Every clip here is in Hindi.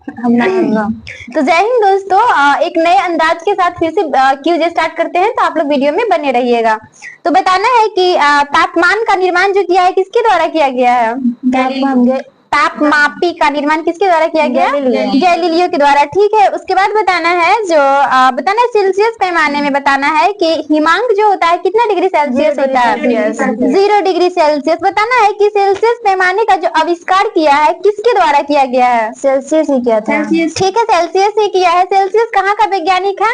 तो जय हिंद दोस्तों, एक नए अंदाज के साथ फिर से क्यूज स्टार्ट करते हैं, तो आप लोग वीडियो में बने रहिएगा। तो बताना है कि तापमान का निर्माण जो किया है किसके द्वारा किया गया है? तापमापी का निर्माण किसके द्वारा किया गया? गैलीलियो के द्वारा। ठीक है, उसके बाद बताना है जो बताना है सेल्सियस पैमाने में बताना है कि हिमांक जो होता है कितना डिग्री सेल्सियस होता है? 0 डिग्री सेल्सियस। बताना है कि सेल्सियस पैमाने का जो आविष्कार किया है किसके द्वारा किया गया है? सेल्सियस ही किया था। ठीक है, सेल्सियस ही किया है। सेल्सियस कहाँ का वैज्ञानिक है?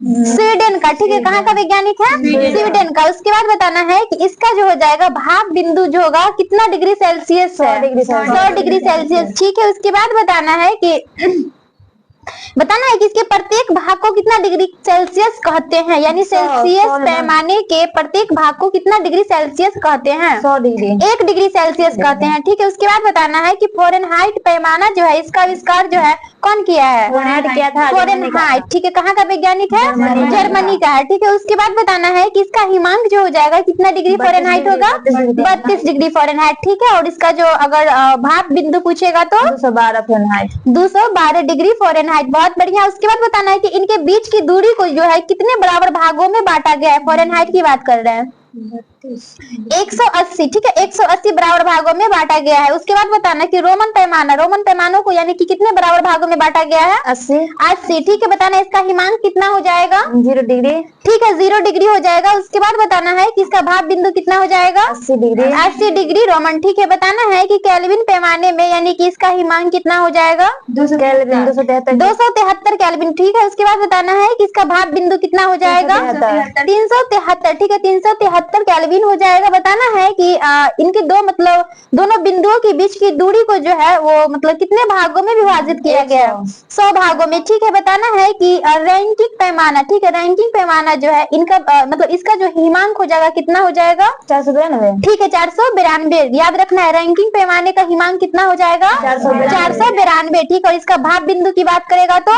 स्वीडन का। ठीक है, कहाँ का वैज्ञानिक है? स्वीडन का। उसके बाद बताना है कि इसका जो हो जाएगा भाप बिंदु जो होगा कितना डिग्री सेल्सियस है? 100 डिग्री सेल्सियस। ठीक है, उसके बाद बताना है कि बताना है कि इसके प्रत्येक भाग को कितना डिग्री सेल्सियस कहते हैं, यानी सेल्सियस पैमाने के प्रत्येक भाग को कितना डिग्री सेल्सियस कहते हैं? 100 डिग्री। 1 डिग्री सेल्सियस कहते हैं। ठीक है, उसके बाद बताना है कि फ़ारेनहाइट पैमाना जो है इसका आविष्कार जो है कौन किया है? किया था फ़ारेनहाइट। ठीक है, कहाँ का वैज्ञानिक है? जर्मनी का है। ठीक है, उसके बाद बताना है कि इसका हिमांक जो हो जाएगा कितना डिग्री फ़ारेनहाइट होगा? 32 डिग्री फ़ारेनहाइट। ठीक है, और इसका जो अगर भाप बिंदु पूछेगा तो 212 फ़ारेनहाइट। 212 degree Fahrenheit. बहुत बढ़िया। उसके बाद बताना है कि इनके बीच की दूरी को जो है कितने बराबर भागों में बांटा गया है? फ़ारेनहाइट की बात कर रहे हैं। 180। ठीक है, 180 बराबर भागों में बांटा गया है। उसके बाद बताना कि रोमन पैमानों को यानी कि कितने बराबर भागों में बांटा गया है? 80। ठीक है, बताना इसका हिमांक कितना हो जाएगा? 0 डिग्री। ठीक है, 0 डिग्री हो जाएगा। उसके बाद बताना है कि इसका भाप बिंदु कितना हो जाएगा? 80 डिग्री। 80 degree Roman. ठीक है, बताना है कि केल्विन पैमाने में यानी कि इसका हिमांक कितना हो जाएगा? 273 केल्विन। ठीक है, उसके बाद बताना है कि इसका भाप बिंदु कितना हो जाएगा? 373। ठीक है, 373 केल्विन हो जाएगा। बताना है कि इनके दोनों बिंदुओं के बीच की दूरी को जो है वो मतलब कितने भागों में विभाजित किया गया है? 100 भागों में। ठीक है, बताना है कि रैंकिंग पैमाना। ठीक है, रैंकिंग पैमाना जो है इनका मतलब इसका जो हिमांक हो जाएगा कितना हो जाएगा? 492। ठीक है, 492 याद रखना है। रैंकिंग पैमाने का हिमांक कितना हो जाएगा? 492। ठीक है, और इसका भाप बिंदु की बात करेगा तो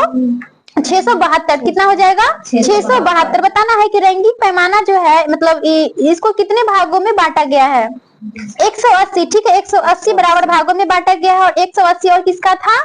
672। कितना हो जाएगा? 672। बताना है कि रैंकिंग पैमाना जो है मतलब इसको कितने भागों में बांटा गया है? 180। ठीक है, 180 बराबर भागों में बांटा गया है। और 180 और किसका था?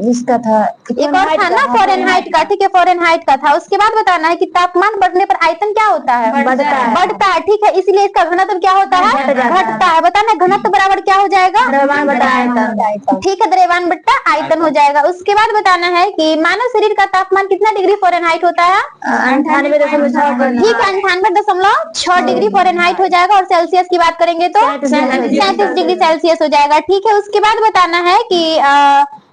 इसका था एक और था ना, फ़ारेनहाइट का। ठीक है, फ़ारेनहाइट का था। उसके बाद बताना है कि तापमान बढ़ने पर आयतन क्या होता है? बढ़ता है। ठीक है, इसलिए इसका घनत्व क्या होता है? घटता है। बताना घनत्व बराबर क्या हो जाएगा? द्रव्यमान बटा आयतन। ठीक है, द्रव्यमान बटा आयतन हो जाएगा। उसके बाद बताना है कि मानव शरीर का तापमान कितना डिग्री फ़ारेनहाइट होता है? 98.6। ठीक है, 98.6 डिग्री फ़ारेनहाइट हो जाएगा। और सेल्सियस की बात करेंगे तो 37 डिग्री सेल्सियस हो जाएगा। ठीक है, उसके बाद बताना है कि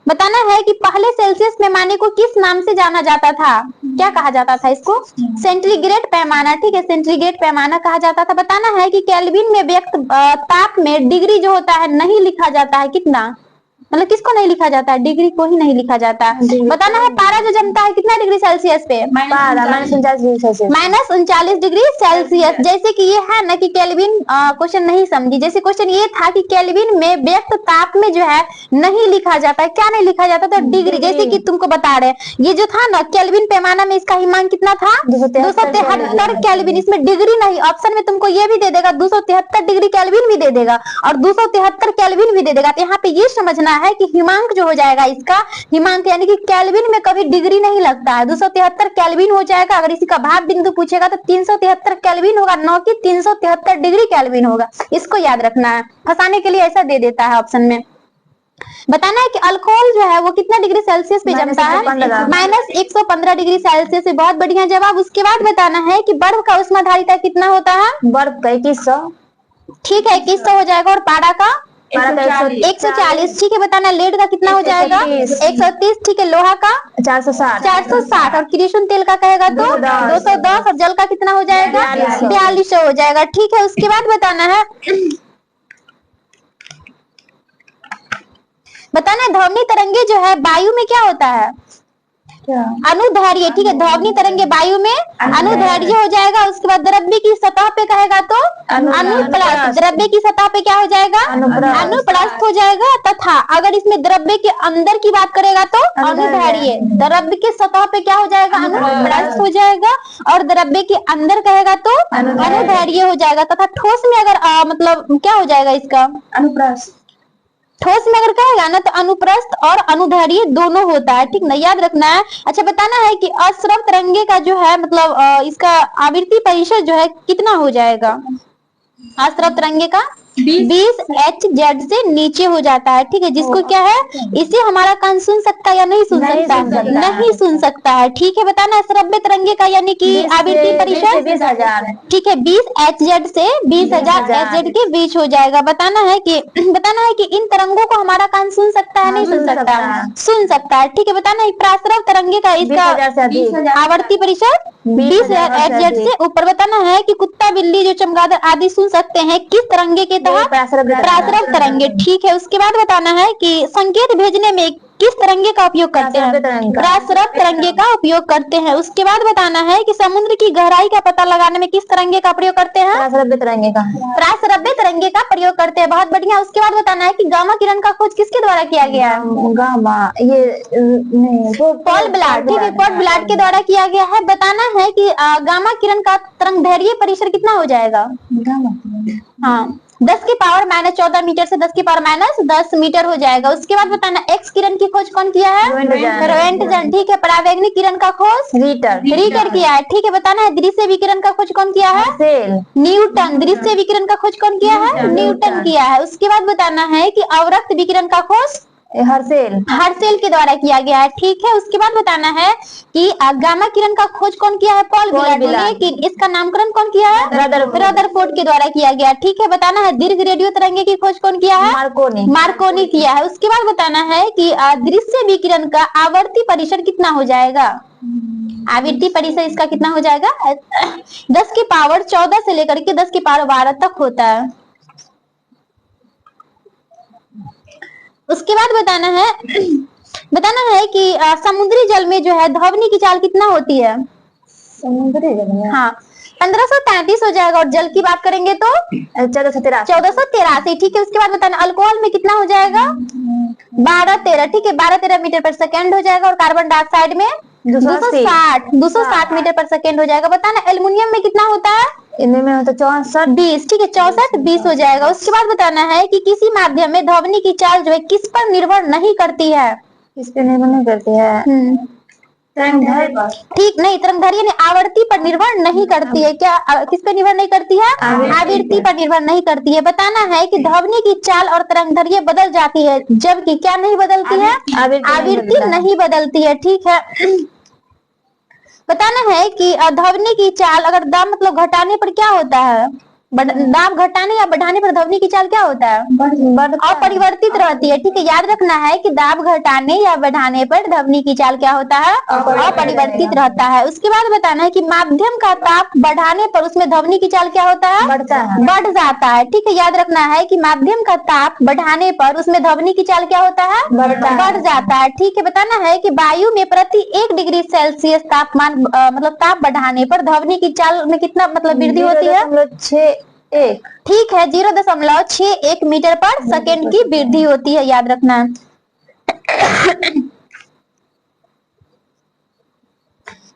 बताना है कि पहले सेल्सियस पैमाने को किस नाम से जाना जाता था? क्या कहा जाता था इसको? सेंटीग्रेड पैमाना। ठीक है, सेंटीग्रेड पैमाना कहा जाता था। बताना है कि केल्विन में व्यक्त ताप में डिग्री जो होता है नहीं लिखा जाता है। कितना मतलब किसको नहीं लिखा जाता है? डिग्री को ही नहीं लिखा जाता है। बताना है पारा जो जमता है कितना डिग्री सेल्सियस पे? -39 डिग्री सेल्सियस। जैसे कि ये है ना कि केल्विन क्वेश्चन नहीं समझी। जैसे क्वेश्चन ये था कि केल्विन में व्यक्त ताप में जो है नहीं लिखा जाता है। क्या नहीं लिखा जाता था? डिग्री। जैसे कि तुमको बता रहे ये जो था ना केल्विन पैमाना में इसका हिमांक कितना था? 273 केल्विन। इसमें डिग्री नहीं, ऑप्शन में तुमको ये भी दे देगा 273 डिग्री केल्विन भी दे देगा और 273 केल्विन भी दे देगा। तो यहाँ पे ये समझना है कि हिमांक जो हो जाएगा इसका हिमांक यानी कि केल्विन में कभी डिग्री नहीं लगता है। 273 केल्विन हो जाएगा। अगर इसी का भाप बिंदु पूछेगा तो 373 केल्विन होगा, न कि 373 डिग्री केल्विन होगा। इसको याद रखना है, फंसाने के लिए ऐसा दे देता है ऑप्शन में। बताना है कि अल्कोहल जो है वो कितना डिग्री सेल्सियस पे जमता है? -115 डिग्री सेल्सियस से। बहुत बढ़िया जवाब। उसके बाद बताना है कि बर्फ का ऊष्माधारिता कितना होता है? बर्फ का 2100। ठीक है, 2100 हो जाएगा। और पारा का 140। ठीक है, बताना लेड का कितना हो जाएगा? 130। ठीक है, लोहा का 460 और किरोसिन तेल का कहेगा तो 210 और जल का कितना हो जाएगा? 4200 हो जाएगा। ठीक है, उसके बाद बताना है बताना ध्वनि तरंगे जो है वायु में क्या होता है? अनुदैर्घ्य। ठीक है, ध्वनि तरंगे वायु में अनुदैर्घ्य हो जाएगा। उसके बाद द्रव्य की सतह पे कहेगा तो अनुप्रस्थ। द्रव्य की सतह पे क्या हो जाएगा? अनुप्रस्थ हो जाएगा। तथा अगर इसमें द्रव्य के अंदर की बात करेगा तो अनुदैर्घ्य। द्रव्य की सतह पे क्या हो जाएगा? अनुप्रस्थ हो जाएगा। और द्रव्य के अंदर कहेगा तो अनुदैर्घ्य हो जाएगा। तथा ठोस में अगर मतलब क्या हो जाएगा इसका? अनुप्रस्थ। ठोस में अगर कहेगा ना तो अनुप्रस्थ और अनुदैर्घ्य दोनों होता है, ठीक ना, याद रखना है। अच्छा बताना है कि अश्रव तरंगे का जो है मतलब इसका आवृत्ति परिसर जो है कितना हो जाएगा। अश्रव तरंगे का 20 Hz से नीचे हो जाता है, ठीक है, जिसको क्या है, इसे हमारा कान सुन सकता है या नहीं सुन सकता, नहीं सुन सकता है, ठीक है। बताना श्रव्य तरंगे का यानी कि आवृत्ति परिसर 20,000, ठीक है, 20 Hz से 20,000 Hz के बीच हो जाएगा। बताना है कि इन तरंगों को हमारा कान सुन सकता है नहीं सुन सकता, सुन सकता है, ठीक है। बताना है प्राश्रव तरंगे का इसका आवृत्ति परिसर 20 Hz से ऊपर। बताना है कि कुत्ता बिल्ली जो चमगादड़ आदि सुन सकते हैं किस तरंगे के तहत, प्राश्रव तरंगे, ठीक है। उसके बाद बताना है कि संकेत भेजने में किस तरंगे का उपयोग करते हैं, प्राश्रव तरंगे का उपयोग करते हैं। उसके बाद बताना है कि समुद्र की गहराई का पता लगाने में किस तरंगे का प्रयोग करते हैं, प्राश्रव्य तरंगे का, प्राश्रव्य तरंगे का प्रयोग करते हैं, बहुत बढ़िया। उसके बाद बताना है कि गामा किरण का खोज किसके द्वारा किया गया है, गामा ये नहीं पॉल ब्लाट, ठीक है, पॉल ब्लाट के द्वारा किया गया है। बताना है कि गामा किरण का तरंगदैर्घ्य परिसर कितना हो जाएगा, हाँ 10 की पावर माइनस 14 मीटर से 10 की पावर माइनस 10 मीटर हो जाएगा। उसके बाद बताना एक्स किरण की खोज कौन किया है, रोएंटजन, ठीक है। परावैंगनिक किरण का खोज रीटर किया है, ठीक है। बताना है दृश्य विकिरण का खोज कौन किया है, न्यूटन। दृश्य विकिरण का खोज कौन किया है, न्यूटन किया है। उसके बाद बताना है कि अवरक्त विकिरण का खोज हर्सेल के द्वारा किया गया है, ठीक है। उसके बाद बताना है कि गामा किरण का खोज कौन किया है, पॉल ब्लाट, लेकिन इसका नामकरण कौन किया है, रदरफोर्ड के द्वारा किया गया, ठीक है। बताना है दीर्घ रेडियो तरंगे की खोज कौन किया है, मार्कोनी किया है। उसके बाद बताना है कि दृश्य विकिरण का आवर्ती परिसर कितना हो जाएगा, आवृत्ति परिसर इसका कितना हो जाएगा, 10 की पावर 14 से लेकर के 10 की पावर 12 तक होता है। उसके बाद बताना है कि समुद्री जल में जो है ध्वनि की चाल कितना होती है, समुद्री जल में, हाँ 1533 हो जाएगा। और जल की बात करेंगे तो 1483, ठीक है। उसके बाद बताना अल्कोहल में कितना हो जाएगा, 12-13, ठीक है, 12-13 मीटर पर सेकेंड हो जाएगा। और कार्बन डाइऑक्साइड में 260 मीटर पर सेकेंड हो जाएगा। बताना एल्युमिनियम में कितना होता है, इनमें में होता 64-20, ठीक है, 64-20 हो जाएगा। उसके बाद बताना है कि किसी माध्यम में ध्वनि की चाल जो है किस पर निर्भर नहीं करती है, किस पे निर्भर नहीं करती है, ठीक नहीं, तरंगदैर्घ्य ने आवर्ती पर निर्भर नहीं करती है, क्या किस पर निर्भर नहीं करती है, आवृत्ति पर निर्भर नहीं करती है। बताना है कि ध्वनि की चाल और तरंगदैर्घ्य बदल जाती है जबकि क्या नहीं बदलती है, आवृत्ति नहीं बदलती है, ठीक है। बताना है कि ध्वनि की चाल अगर दाब मतलब घटाने पर क्या होता है, दाब घटाने या बढ़ाने पर ध्वनि की चाल क्या होता है, अपरिवर्तित रहती है, ठीक है। याद रखना है कि दाब घटाने या बढ़ाने पर ध्वनि की चाल क्या होता है, अपरिवर्तित रहता है। उसके बाद बताना है कि माध्यम का ताप बढ़ाने पर उसमें ध्वनि की चाल क्या होता है, बढ़ जाता है, ठीक है। याद रखना है कि माध्यम का ताप बढ़ाने पर उसमें ध्वनि की चाल क्या होता है, बढ़ जाता है, ठीक है। बताना है कि वायु में प्रति 1 डिग्री सेल्सियस तापमान मतलब ताप बढ़ाने पर ध्वनि की चाल में कितना मतलब वृद्धि होती है, 0.61, ठीक है, 0.61 मीटर पर सेकेंड की वृद्धि होती है, याद रखना है।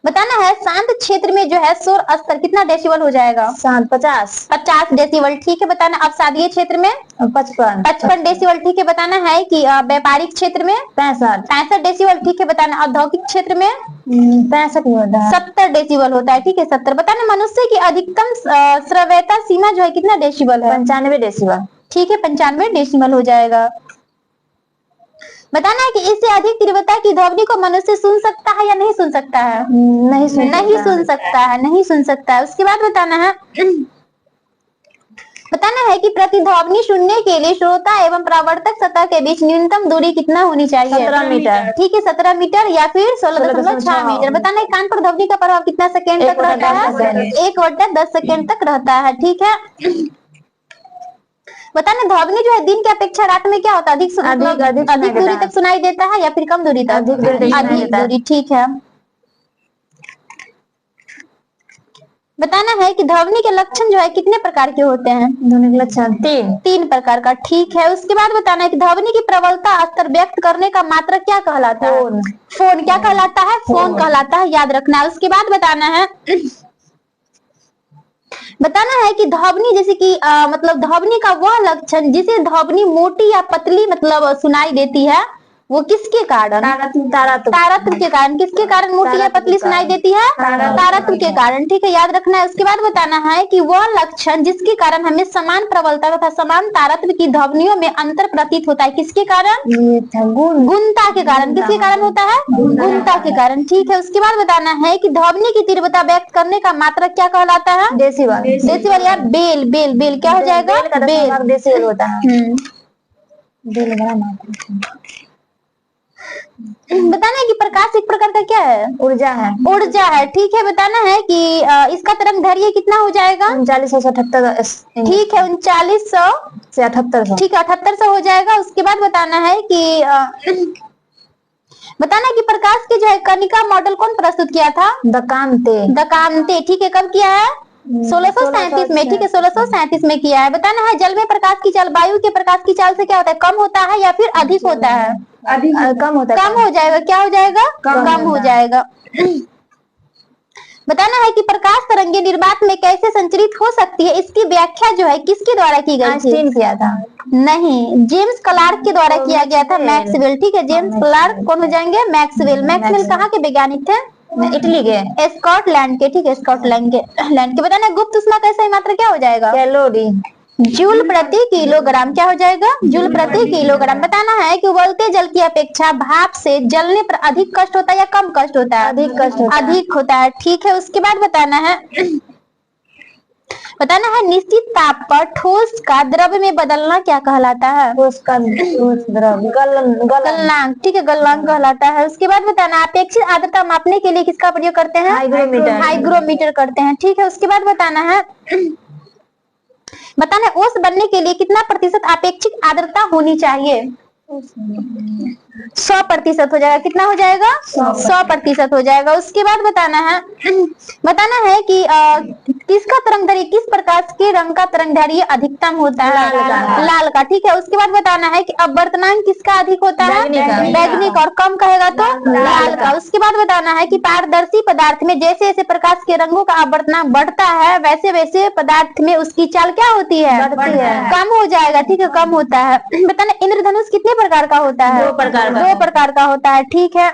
बताना है शांत क्षेत्र में जो है शोर स्तर कितना डेसिबल हो जाएगा, 50 डेसिबल, ठीक है। बताना अवसादीय क्षेत्र में 55 डेसिबल, ठीक है। बताना है कि व्यापारिक क्षेत्र में 65 डेसिबल, ठीक है। बताना औद्योगिक क्षेत्र में 70 डेसिबल होता है, ठीक है, 70। बताना मनुष्य की अधिकतम श्रव्यता सीमा जो है कितना डेसिबल है, 95 डेसिबल, ठीक है, 95 डेसिबल हो जाएगा। बताना है कि इससे अधिक तीव्रता की ध्वनि को मनुष्य सुन सकता है या नहीं सुन सकता है, नहीं सुन सकता है। उसके बाद बताना है कि प्रतिध्वनि सुनने के लिए श्रोता एवं परावर्तक सतह के बीच न्यूनतम दूरी कितना होनी चाहिए, 17 मीटर, ठीक है, 17 मीटर या फिर 16.6 मीटर। बताना है कान पर ध्वनि का प्रभाव कितना सेकेंड तक रहता है, 1/10 सेकेंड तक रहता है, ठीक है। बताना ध्वनि जो है दिन की अपेक्षा रात में क्या होता है, अधिक दूरी तक सुनाई देता है या फिर कम दूरी तक, अधिक दूरी, ठीक है। बताना है कि ध्वनि के लक्षण जो है कितने प्रकार के होते हैं, ध्वनि के लक्षण 3 प्रकार का, ठीक है। उसके बाद बताना है कि ध्वनि की प्रबलता स्तर व्यक्त करने का मात्रक क्या कहलाता है, फोन क्या कहलाता है, फोन कहलाता है, याद रखना है। उसके बाद बताना है बताना है कि ध्वनि जैसे कि मतलब ध्वनि का वह लक्षण जिसे ध्वनि मोटी या पतली मतलब सुनाई देती है, वो किसके कारण? तारतम्य के कारण। किसके कारण मोटी या पतली सुनाई देती है? तारतम्य के कारण। ठीक है, याद रखना है। उसके बाद बताना है कि वह लक्षण जिसके कारण हमें समान प्रबलता तथा समान तारतम्य की ध्वनियों में अंतर प्रतीत होता है, किसके कारण? गुणता के कारण। किसके कारण होता है? गुणता के कारण। ठीक है, उसके बाद बताना है कि ध्वनि की तीव्रता व्यक्त करने का मात्रक क्या कहलाता है? डेसिबल। डेसिबल या बेल। बेल बेल क्या हो जाएगा? बेल। डेसिबल होता है। बेल बड़ा मात्रक। बताना है कि प्रकाश एक प्रकार का क्या है? ऊर्जा है। ऊर्जा है। ठीक है, बताना है कि इसका तरंग दैर्घ्य कितना हो जाएगा? 3900 से 78। ठीक है, 3900 से 7800। ठीक है, 7800 हो जाएगा। उसके बाद बताना है कि बताना है कि प्रकाश की जो है कणिका मॉडल कौन प्रस्तुत किया था? द कांते। ठीक है, कब किया है? 1637 में। ठीक है, 1637 में किया है। बताना है जल में प्रकाश की चाल वायु के प्रकाश की चाल से क्या होता है? कम होता है या फिर अधिक होता है? कम होता है। कम हो जाएगा। क्या हो जाएगा? कम हो जाएगा। बताना है कि प्रकाश तरंगे निर्वात में कैसे संचरित हो सकती है, इसकी व्याख्या जो है किसके द्वारा की गई थी? आइंस्टीन किया था। नहीं, जेम्स क्लार्क के द्वारा किया गया था। मैक्सवेल। ठीक है, जेम्स क्लार्क कौन हो जाएंगे? मैक्सवेल। मैक्सवेल कहाँ के वैज्ञानिक थे? इटली के। स्कॉटलैंड के। ठीक है, स्कॉटलैंड के। बताना है गुप्त उष्मा का सही मात्रा क्या हो जाएगा? कैलोरी। जूल प्रति किलोग्राम। क्या हो जाएगा? जूल प्रति किलोग्राम। बताना है कि उबलते जल की अपेक्षा भाप से जलने पर अधिक कष्ट होता है या कम कष्ट होता है? अधिक कष्ट होता है। अधिक होता है। ठीक है, उसके बाद बताना है निश्चित ताप पर ठोस का द्रव में बदलना क्या कहलाता है? ठोस द्रव गलनांक। ठीक है, गलनांक कहलाता है। उसके बाद बताना अपेक्षित आर्द्रता मापने के लिए किसका प्रयोग करते हैं? हाइग्रोमीटर करते हैं। ठीक है, उसके बाद बताना है ओस बनने के लिए कितना प्रतिशत अपेक्षित आर्द्रता होनी चाहिए? 100% हो जाएगा। कितना हो जाएगा? 100% हो जाएगा। उसके बाद बताना है कि किसका तरंगदैर्घ्य, किस प्रकाश के रंग का तरंगदैर्घ्य अधिकतम होता है? लाल का। ठीक है, उसके बाद बताना है कि अपवर्तनांक किसका अधिक होता है? बैगनी का। और कम कहेगा तो लाल का। उसके बाद बताना है कि पारदर्शी पदार्थ में जैसे जैसे प्रकाश के रंगों का अपवर्तनांक बढ़ता है वैसे वैसे पदार्थ में उसकी चाल क्या होती है? बढ़ती है। कम हो जाएगा। ठीक है, कम होता है। बताना इंद्रधनुष कितने प्रकार का होता है? 2 प्रकार का। 2 प्रकार का होता है। ठीक है,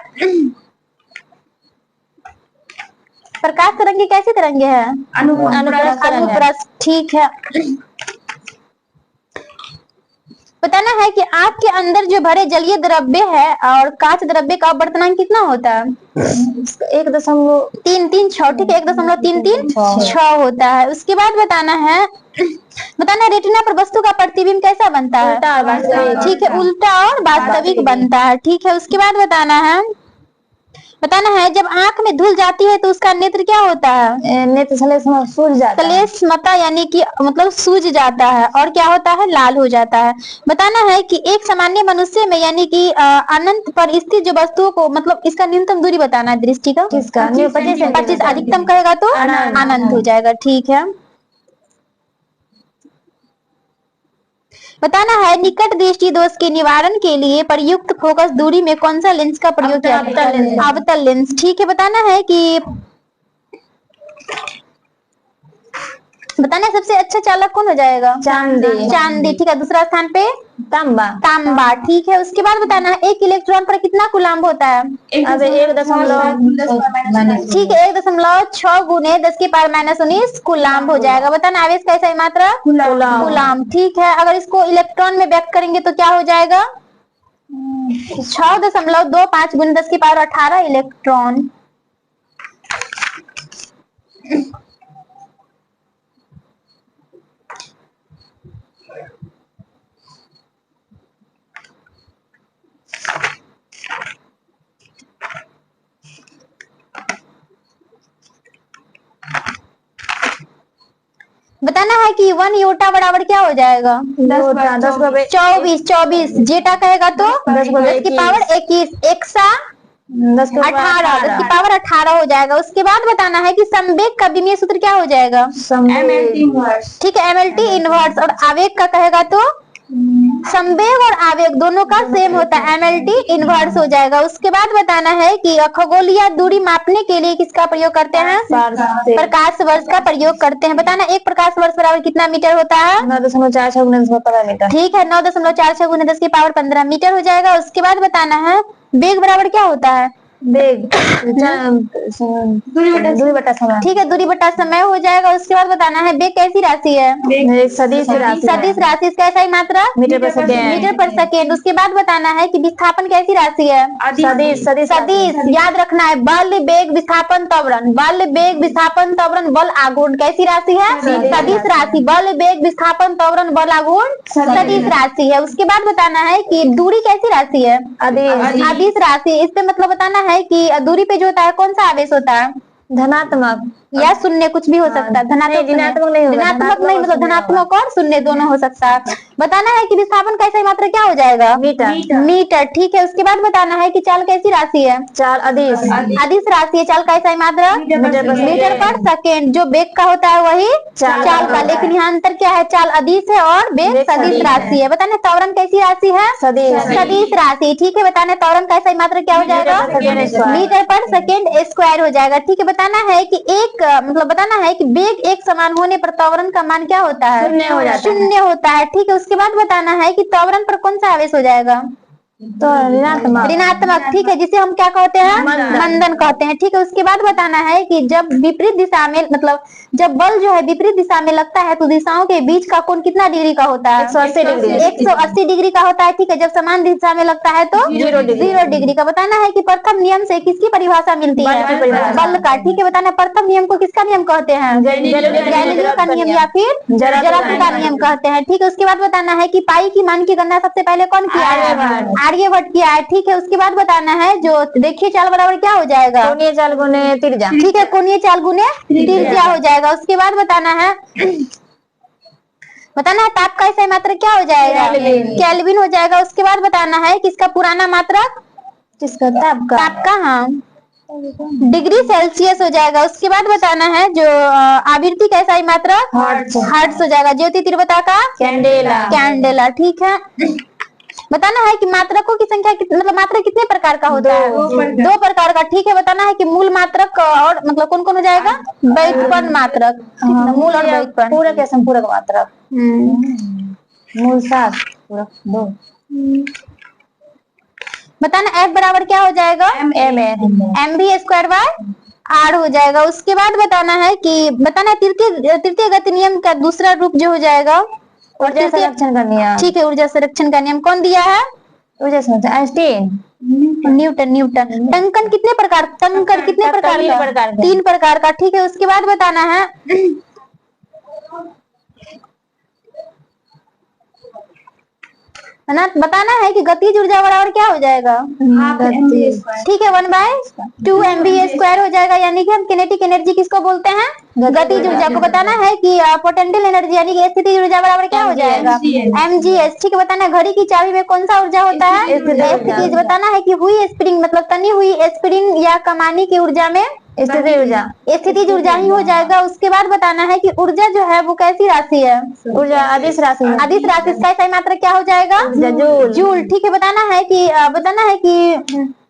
प्रकाश तरंगे कैसे तरंगे हैं? अनुप्रस्थ। ठीक है, बताना है कि आंख के अंदर जो भरे जलीय द्रव्य है और कांच द्रव्य का अपवर्तनांक कितना होता है? 1.336। ठीक है, 1.336 होता है। उसके बाद बताना है रेटिना पर वस्तु का प्रतिबिंब कैसा बनता है? ठीक है, उल्टा और वास्तविक बनता है। ठीक है, उसके बाद बताना है जब आंख में धूल जाती है तो उसका नेत्र क्या होता है? नेत्र श्लेष्मता यानी कि मतलब सूज जाता है और क्या होता है? लाल हो जाता है। बताना है कि एक सामान्य मनुष्य में यानी कि अनंत पर स्थित जो वस्तुओं को मतलब इसका न्यूनतम दूरी बताना है दृष्टि का। किसका? 25। अधिकतम कहेगा तो अनंत हो जाएगा। ठीक है, बताना है निकट दृष्टि दोष के निवारण के लिए प्रयुक्त फोकस दूरी में कौन सा लेंस का प्रयोग किया जाता है? अवतल लेंस। ठीक है, बताना है कि सबसे अच्छा चालक कौन हो जाएगा? चांदी। ठीक है, दूसरा स्थान पे तांबा। ठीक है, उसके बाद बताना है एक इलेक्ट्रॉन पर कितना कूलम्ब होता है? 1.6 ठीक है, 1.6 गुने 10⁻⁻19 कूलम्ब हो जाएगा। बताना आवेश का सही मात्रा? कूलम्ब। ठीक है, अगर इसको इलेक्ट्रॉन में व्यक्त करेंगे तो क्या हो जाएगा? 6.25 गुने 10⁻18 इलेक्ट्रॉन। बताना है कि 1 योटा बराबर क्या हो जाएगा? 24। जेटा कहेगा तो 10⁻21। एक्सा 18 10⁻18 हो जाएगा। उसके बाद बताना है कि संवेग का विमीय सूत्र क्या हो जाएगा? MLT ठीक है, MLT इनवर्स। और आवेग का कहेगा तो संवेग और आवेग दोनों का सेम होता है, MLT इनवर्स हो जाएगा। उसके बाद बताना है कि खगोलीय दूरी मापने के लिए किसका प्रयोग करते हैं? प्रकाश वर्ष का प्रयोग करते हैं। बताना एक प्रकाश वर्ष बराबर कितना मीटर होता है? 9.46 मीटर। ठीक है, 9.46 गुने 10 की पावर 15 मीटर हो जाएगा। उसके बाद बताना है वेग बराबर क्या होता है? वेग दूरी बटा समय। ठीक है, दूरी बटा समय हो जाएगा। उसके बाद बताना है वेग कैसी राशि है? एक सदिश राशि। सदिश राशि। इसका ऐसा ही मात्रा मीटर पर सेकेंड। मीटर पर सेकेंड। उसके बाद बताना है कि विस्थापन कैसी राशि है? सदिश सदिश सदिश। याद रखना है बल वेग विस्थापन त्वरण, बल वेग विस्थापन त्वरण बल आघूर्ण कैसी राशि है? सदिश राशि। बल वेग विस्थापन त्वरण बल आघूर्ण सदिश राशि है। उसके बाद बताना है कि दूरी कैसी राशि है? अदिश राशि। इस पे मतलब बताना है कि दूरी पे जो होता है कौन सा आवेश होता है? धनात्मक या शून्य, कुछ भी हो सकता है। धनात्मक नहीं होगा, धनात्मक नहीं मतलब धनात्मक और शून्य दोनों हो सकता है। बताना है कि विस्थापन का ऐसा मात्रा क्या हो जाएगा? मीटर। ठीक है, उसके बाद बताना है कि चाल कैसी राशि है? चाल अदिश राशि है। चाल का ऐसा मात्रा मीटर पर सेकेंड। जो वेग का होता है वही चाल का, लेकिन यहाँ अंतर क्या है? चाल अदिश है और वेग सदिश राशि है। बताना त्वरण कैसी राशि है? सदिश राशि। ठीक है, बताना त्वरण का ऐसा मात्रा क्या हो जाएगा? मीटर पर सेकेंड स्क्वायर हो जाएगा। ठीक है, बताना है कि एक मतलब बताना है कि वेग एक समान होने पर त्वरण का मान क्या होता है? शून्य होता है। ठीक है, उसके बाद बताना है कि त्वरण पर कौन सा आवेश हो जाएगा? तो ऋणात्मक। ठीक है, जिसे हम क्या कहते हैं? मंदन कहते हैं। ठीक है, उसके बाद बताना है कि जब विपरीत दिशा में मतलब जब बल जो है विपरीत दिशा में लगता है तो दिशाओं के बीच का कोण कितना डिग्री का होता है? 180 डिग्री। 180 डिग्री का होता है। ठीक है, जब समान दिशा में लगता है तो 0 डिग्री का। बताना है कि प्रथम नियम से किसकी परिभाषा मिलती है? बल का। ठीक है, बताना प्रथम नियम को किसका नियम कहते हैं? गैलीलियो का नियम या फिर जड़त्व का नियम कहते हैं। ठीक है, उसके बाद बताना है कि पाई की मान की गणना सबसे पहले कौन किया है? आर्यभट्ट किया है। ठीक है, उसके बाद बताना है जो देखिए चाल बराबर क्या हो जाएगा? कोणीय चाल गुने त्रिज्या। ठीक है, कोणीय चाल गुने त्रिज्या हो जाएगा। उसके बाद बताना है ताप का ऐसा मात्रक क्या हो जाएगा? केल्विन हो जाएगा। उसके बाद बताना है कि इसका पुराना मात्रक किसका? ताप का हाँ डिग्री सेल्सियस हो जाएगा। उसके बाद बताना है जो आवृत्ति कैसा ही मात्रक हर्ट्ज हो जाएगा। ज्योति तीव्रता का कैंडेला। ठीक है, बताना है कि मात्रकों की संख्या मतलब मात्रक कितने प्रकार का होता है? 2 प्रकार का। ठीक है, बताना है कि मूल मात्रक और मतलब कौन कौन हो जाएगा? व्युत्पन्न मात्रक। मूल और व्युत्पन्न। पूरक या संपूरक मात्रक। मूल 7 पूरक 2। बताना F बराबर क्या हो जाएगा? mv स्क्वायर बाय r हो जाएगा। उसके बाद बताना है कि तृतीय गति नियम का दूसरा रूप जो हो जाएगा ऊर्जा संरक्षण का नियम। ठीक है, ऊर्जा संरक्षण का नियम कौन दिया है? ऊर्जा संरक्षण आइंस्टीन। न्यूटन। टंकन कितने प्रकार का? 3 प्रकार का। ठीक है, उसके बाद बताना है बताना है कि गतिज ऊर्जा बराबर क्या हो जाएगा? ठीक है, 1/2 mv स्क्वायर हो जाएगा। यानी कि हम किनेटिक एनर्जी किसको बोलते हैं? गतिज ऊर्जा को। बताना है कि पोटेंशियल एनर्जी यानी कि स्थितिज ऊर्जा बराबर क्या हो जाएगा? mgs। ठीक है, बताना घड़ी की चाबी में कौन सा ऊर्जा होता है? स्थितिज। बताना है कि हुई स्प्रिंग मतलब तनी हुई स्प्रिंग या कमानी की ऊर्जा में स्थितिज ऊर्जा ही हो जाएगा। उसके बाद बताना है कि ऊर्जा जो है वो कैसी राशि है? ऊर्जा अदिश राशि। इसका सही मात्रा क्या हो जाएगा? जूल। ठीक है, बताना है कि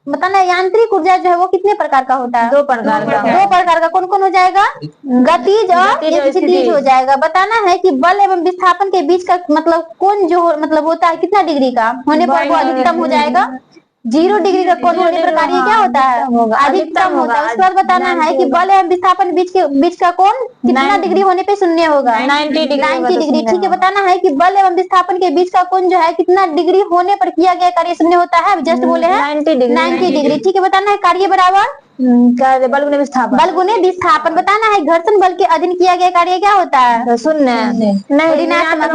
बताना यांत्रिक ऊर्जा जो है वो कितने प्रकार का होता है? 2 प्रकार का। कौन कौन हो जाएगा? गतिज और स्थितिज हो जाएगा। बताना है कि बल एवं विस्थापन के बीच का मतलब कोण जो मतलब होता है कितना डिग्री का होने पर वो अधिकतम हो जाएगा? 0 डिग्री का कोण होने पर कार्य क्या होता है? अधिकतम होता है। उसके बाद बताना है कि बल एवं विस्थापन बीच का कोण कितना डिग्री होने पे शून्य होगा? 90 डिग्री। ठीक है, बताना है कि बल एवं विस्थापन के बीच का कोण जो है कितना डिग्री होने पर किया गया कार्य शून्य होता है? जस्ट बोले हैं 90 डिग्री। ठीक है, बताना है कार्य बराबर बल गुने विस्थापन। बताना है घर्षण बल के अधीन किया गया कार्य क्या होता है? शून्य नहीं, ऋणात्मक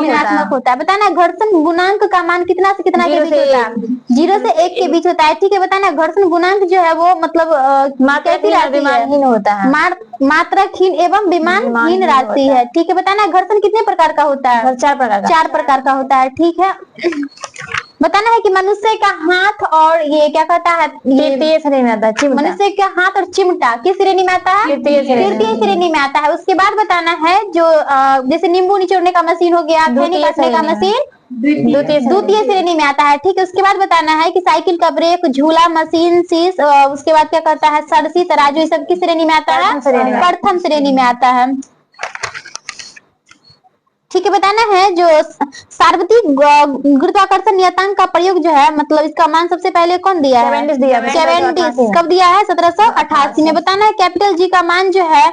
होता है। बताना है घर्षण गुणांक का मान कितना से कितना के बीच होता है? 0 से 1 के बीच होता है। ठीक है, बताना है घर्षण गुणांक जो है वो मतलब कैसी राशि है? मात्रकहीन एवं विमानहीन राशि है। ठीक है, बताना है घर्षण कितने प्रकार का होता है? 4 प्रकार का होता है। ठीक है, बताना है कि मनुष्य का हाथ और ये क्या कहता है? तृतीय श्रेणी में आता है। मनुष्य का हाथ और चिमटा किस श्रेणी में आता है? तृतीय श्रेणी में आता है। उसके बाद बताना है जो जैसे नींबू निचोड़ने का मशीन हो गया, खैनी काटने का मशीन द्वितीय श्रेणी में आता है। ठीक है, उसके बाद बताना है कि साइकिल का ब्रेक, झूला, मशीन, शीश, उसके बाद क्या करता है, सरसी, तराजू, ये सब किस श्रेणी में आता है, प्रथम श्रेणी में आता है। ठीक है, बताना है जो सार्वत्रिक गुरुत्वाकर्षण नियतांक का प्रयोग जो है, मतलब इसका मान सबसे पहले कौन दिया है, 70 कब दिया है, 1788 में। बताना है कैपिटल जी का मान जो है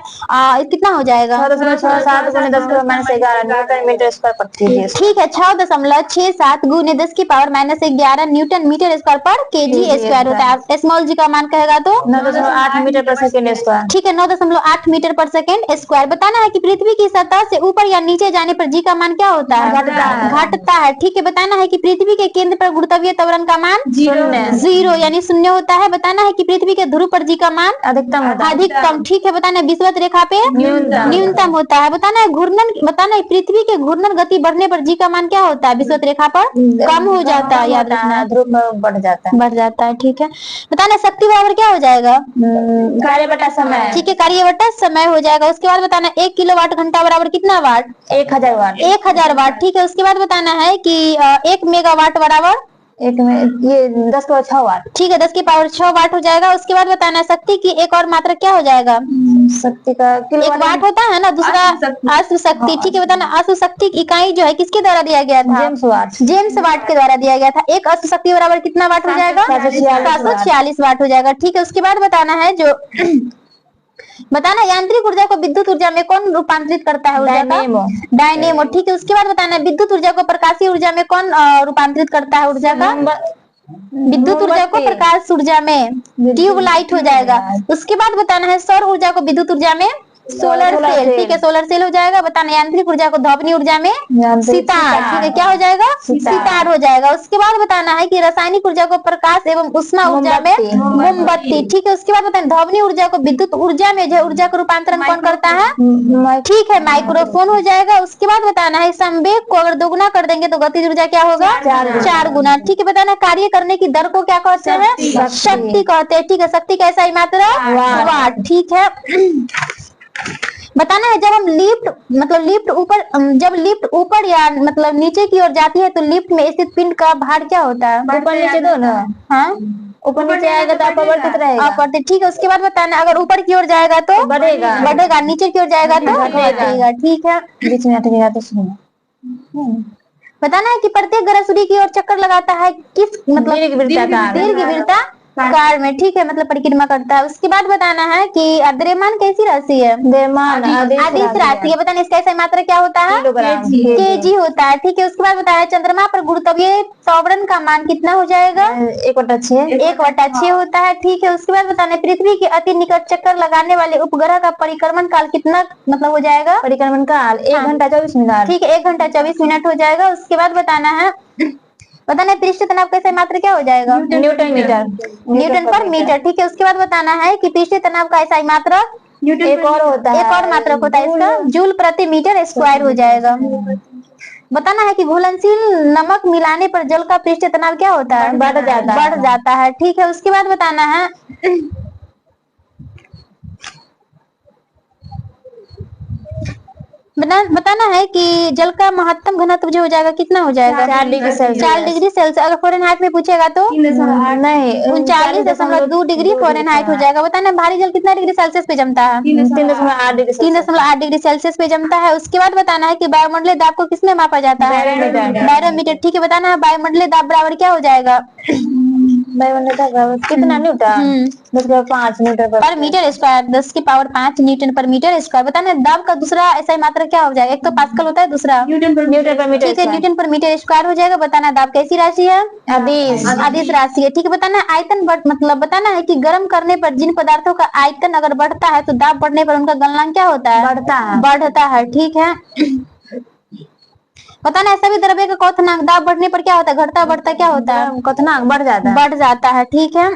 कितना हो जाएगा, 6.67 न्यूटन मीटर स्क्वायर प्रति जी। ठीक है, 6.67 गुने 10 की पावर -11 न्यूटन मीटर स्क्वायर पर केजी स्क्वायर होता है। स्मॉल जी का मान कहेगा तो 9.8 मीटर पर सेकेंड स्क्वायर। ठीक है, 9.8 मीटर पर सेकेंड स्क्वायर। बताना है कि पृथ्वी की सतह से ऊपर या नीचे जाने पर जी का मान क्या होता है, घटता है। ठीक है, बताना है कि पृथ्वी के केंद्र पर गुरुत्वीय त्वरण का मान 0 यानी 0 होता है। बताना है कि पृथ्वी के ध्रुव पर जी का मान अधिकतम। ठीक है, बताना है विषुवत रेखा पे न्यूनतम होता है। बताना है घूर्णन, बताना है पृथ्वी के घूर्णन गति बढ़ने पर जी का मान क्या होता है, विषुवत रेखा पर कम हो जाता है, याद रखना, ध्रुव बढ़ जाता है। ठीक है, बताना शक्ति बराबर क्या हो जाएगा, कार्य बटा समय। ठीक है, कार्य बटा समय हो जाएगा। उसके बाद बताना 1 किलोवाट घंटा बराबर कितना वाट, 1000 वाट। 1000 वाट। ठीक है, उसके बाद बताना है कि 1 मेगावाट बराबर एक में ये 10 की पावर 6 वाट। ठीक है, 10 की पावर 6 वाट हो जाएगा। उसके बाद बताना है शक्ति की एक और मात्रा क्या हो जाएगा, शक्ति का एक वाट होता है ना, दूसरा अश्व शक्ति। ठीक है, बताना अश्व शक्ति की इकाई जो है किसके द्वारा दिया गया था, जेम्स वाट के द्वारा दिया गया था। एक अश्व शक्ति बराबर कितना वाट हो जाएगा, 746 वाट हो जाएगा। ठीक है, उसके बाद बताना है जो बताना यांत्रिक ऊर्जा को विद्युत ऊर्जा में कौन रूपांतरित करता है, ऊर्जा का डायनेमो। ठीक है, उसके बाद बताना है विद्युत ऊर्जा को प्रकाशीय ऊर्जा में कौन रूपांतरित करता है, ऊर्जा का विद्युत ऊर्जा को प्रकाश ऊर्जा में ट्यूबलाइट हो जाएगा। उसके बाद बताना है सौर ऊर्जा को विद्युत ऊर्जा में सोलर सेल। ठीक है, सोलर सेल हो जाएगा। बताना यांत्रिक ऊर्जा को ध्वनि ऊर्जा में सितार। ठीक है, क्या हो जाएगा, सितार हो जाएगा। उसके बाद बताना है कि रासायनिक ऊर्जा को प्रकाश एवं उष्मा ऊर्जा में मोमबत्ती। ठीक है, उसके बाद बताना ध्वनि ऊर्जा को विद्युत ऊर्जा में जो ऊर्जा का रूपांतरण कौन करता है, ठीक है, माइक्रोफोन हो जाएगा। उसके बाद बताना है संवेग को अगर दोगुना कर देंगे तो गतिज ऊर्जा क्या होगा, 4 गुना। ठीक है, बताना कार्य करने की दर को क्या कहते हैं, शक्ति कहते हैं। ठीक है, शक्ति कैसा ही मात्रा, वाट। ठीक है, बताना है जब हम जब लिफ्ट ऊपर या मतलब नीचे की ओर जाती है तो लिफ्ट में स्थित पिंड का भार क्या होता है, ऊपर नीचे दोनों। हाँ, ऊपर नीचे आएगा तो अपवर्तित रहेगा, अपवर्तित। ठीक है, उसके बाद बताना अगर ऊपर की ओर जाएगा तो बढ़ेगा, नीचे की ओर जाएगा तो घटेगा। ठीक है, बीच में अटकेगा तो सुनो। बताना है कि प्रत्येक ग्रह सूर्य की ओर चक्कर लगाता है किस मतलब दीर्घवृत्ताकार कार में। ठीक है, मतलब परिक्रमा करता है। उसके बाद बताना है कि द्रव्यमान कैसी राशि है, द्रव्यमान अदिश राशि है। बताना इसका ऐसा मात्रा क्या होता है, केजी होता है। ठीक है, उसके बाद बताया चंद्रमा पर गुरुत्वीय त्वरण का मान कितना हो जाएगा, 1/6 होता है। ठीक है, उसके बाद बताना पृथ्वी के अति निकट चक्कर लगाने वाले उपग्रह का परिक्रमण काल कितना मतलब हो जाएगा, परिक्रमण काल 1 घंटा 24 मिनट। ठीक है, 1 घंटा 24 मिनट हो जाएगा। उसके बाद बताना है बताना पृष्ठ तनाव कैसे मात्रा क्या हो जाएगा, न्यूटन पर मीटर। ठीक है, उसके बाद बताना है कि पृष्ठ तनाव का ऐसा मात्रा एक और होता है, एक और मात्रक होता है, इसका जूल प्रति मीटर स्क्वायर हो जाएगा। बताना है कि घुलनशील नमक मिलाने पर जल का पृष्ठ तनाव क्या होता है, बढ़ जाता है। ठीक है, उसके बाद बताना है बताना है कि जल का महत्तम घनत्व जो हो जाएगा कितना हो जाएगा, 4 डिग्री सेल्सियस। अगर फ़ारेनहाइट में पूछेगा तो नहीं 39.2 डिग्री फ़ारेनहाइट हो जाएगा। बताना भारी जल कितना डिग्री सेल्सियस पे जमता है, 3.8 डिग्री सेल्सियस पे जमता है। उसके बाद बताना है कि वायुमंडलीय दाब को किसमें मापा जाता है, बैरोमीटर। ठीक है, बताना है वायुमंडलीय दाब बराबर क्या हो जाएगा, कितना न्यूटन, 10 मीटर पर मीटर स्क्वायर, 10 की पावर 5 न्यूटन पर मीटर स्क्वायर। बताना दाब का दूसरा ऐसा ही मात्रा क्या हो जाएगा, एक तो पास्कल होता है, दूसरा न्यूटन पर मीटर। ठीक है, न्यूटन पर मीटर स्क्वायर हो जाएगा। बताना दाब कैसी राशि है, अदिश राशि है। ठीक है, बताना आयतन मतलब बताना है कि गर्म करने पर जिन पदार्थों का आयतन अगर बढ़ता है तो दाब बढ़ने पर उनका गलनांक क्या होता है, बढ़ता है। ठीक है, बताना सभी द्रव्य का क्वथनांक दाब बढ़ने पर क्या होता है, घटता बढ़ता क्या होता है, क्वथनांक बढ़ जाता है। ठीक है,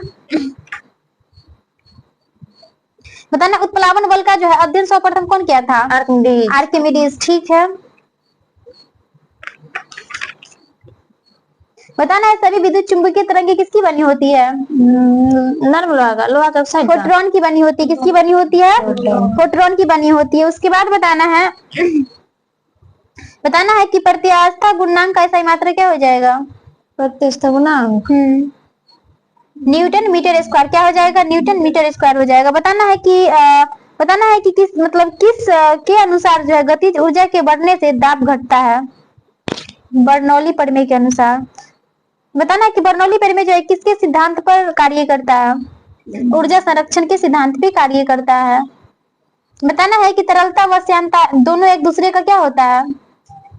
बताना उत्प्लावन बल का जो है अध्ययन सर्वप्रथम कौन किया था, आर्किमिडीज। ठीक है, बताना है सभी विद्युत चुंबकीय तरंगे किसकी बनी होती है, नर्म लोहा का ऑक्साइड, फोटोन की बनी होती है। किसकी बनी होती है, फोटोन की बनी होती है। उसके बाद बताना है बताना है कि प्रत्यास्था गुणांक का SI मात्रा क्या हो जाएगा? प्रत्यास्था गुणांक न्यूटन मीटर स्क्वायर क्या हो जाएगा? न्यूटन मीटर स्क्वायर हो जाएगा। बताना है कि किस के अनुसार जो है गतिज ऊर्जा के बढ़ने से दाब घटता है? बर्नौली प्रमेय के अनुसार। बताना है कि बर्नौली प्रमेय जो है किसके सिद्धांत पर कार्य करता है? ऊर्जा संरक्षण के सिद्धांत पे कार्य करता है। बताना है कि तरलता व श्यानता दोनों एक दूसरे का क्या होता है?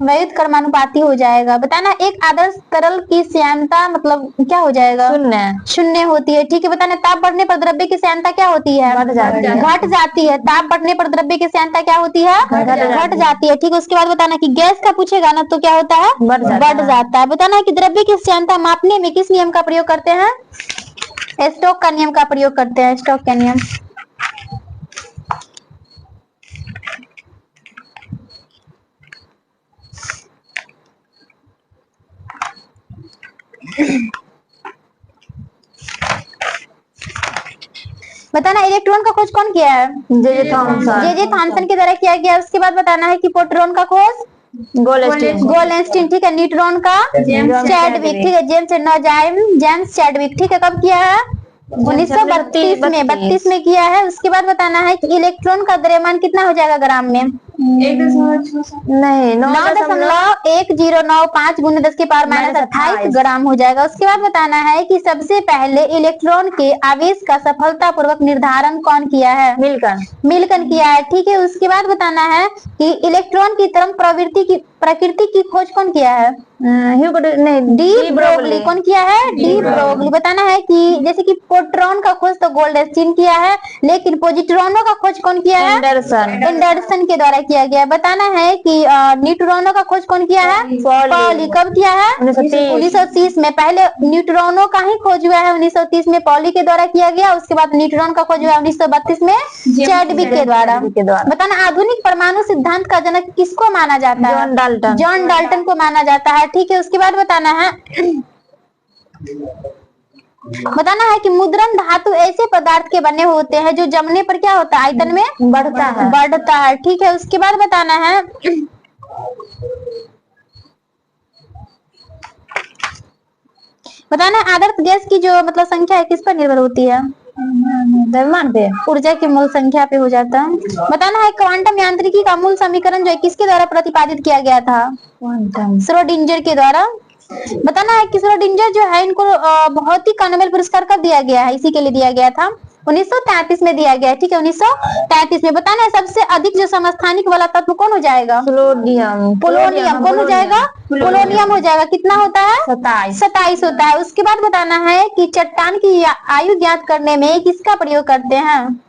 वैध क्रमानुपाती हो जाएगा। बताना एक आदर्श तरल की श्यानता मतलब क्या हो जाएगा? शून्य होती है। ठीक है। बताना ताप बढ़ने पर द्रव्य की श्यानता क्या होती है? घट जाती है। ताप बढ़ने पर द्रव्य की श्यानता क्या होती है? घट जाती है। ठीक है। उसके बाद बताना कि गैस का पूछेगा ना तो क्या होता है? बढ़ जाता है। बताना है कि द्रव्य की श्यानता मापने में किस नियम का प्रयोग करते हैं? स्टोक का नियम का प्रयोग करते हैं। स्टोक का नियम। बताना इलेक्ट्रॉन का खोज कौन किया है? जे थॉमसन के द्वारा किया गया। उसके बाद बताना है कि प्रोटॉन का खोज गोल्डस्टीन। ठीक है। न्यूट्रॉन का चैडविक। ठीक है। James Chadwick. ठीक है। कब किया है? 1932 में किया है। उसके बाद बताना है कि इलेक्ट्रॉन का द्रव्यमान कितना हो जाएगा ग्राम में? 9.1095 गुने 10⁻⁻28 ग्राम हो जाएगा। उसके बाद बताना है कि सबसे पहले इलेक्ट्रॉन के आवेश का सफलतापूर्वक निर्धारण कौन किया है? मिल्टन किया है। ठीक है। उसके बाद बताना है कि इलेक्ट्रॉन की तरंग प्रकृति की खोज कौन किया है? De Broglie. कौन किया है? De Broglie. बताना है कि जैसे कि प्रोटॉन का खोज तो गोल्डस्टीन किया है, लेकिन पॉजिट्रॉनों का खोज कौन किया है? एंडरसन के द्वारा किया गया। बताना है कि न्यूट्रॉनों का खोज कौन किया है? पॉली। कब किया है? 1930 में। पहले न्यूट्रॉनों का ही खोज हुआ है 1930 में, पॉली के द्वारा किया गया। उसके बाद न्यूट्रॉन का खोज हुआ 1932 में चैडविक के द्वारा। बताना आधुनिक परमाणु सिद्धांत का जनक किसको माना जाता है? जॉन डाल्टन को माना जाता है। ठीक है। उसके बाद बताना है कि मुद्रण धातु ऐसे पदार्थ के बने होते हैं जो जमने पर क्या होता है? आयतन में बढ़ता है। ठीक है। उसके बाद बताना है आदर्श गैस की जो मतलब संख्या है किस पर निर्भर होती है? द्रव्यमान पे। ऊर्जा की मूल संख्या पे हो जाता है। बताना है क्वांटम यांत्रिकी का मूल समीकरण जो है किसके द्वारा प्रतिपादित किया गया था? श्रोडिंगर के द्वारा। बताना है कि श्रोडिंगर जो है इनको भौतिक का नोबेल पुरस्कार कब दिया गया है? इसी के लिए दिया गया था 1933 में दिया गया है। ठीक है। 1933 में। बताना है सबसे अधिक जो समस्थानिक वाला तत्व कौन हो जाएगा? पोलोनियम। कौन हो जाएगा? पोलोनियम हो जाएगा। कितना होता है? 27 होता है। उसके बाद बताना है कि चट्टान की आयु ज्ञात करने में किसका प्रयोग करते हैं?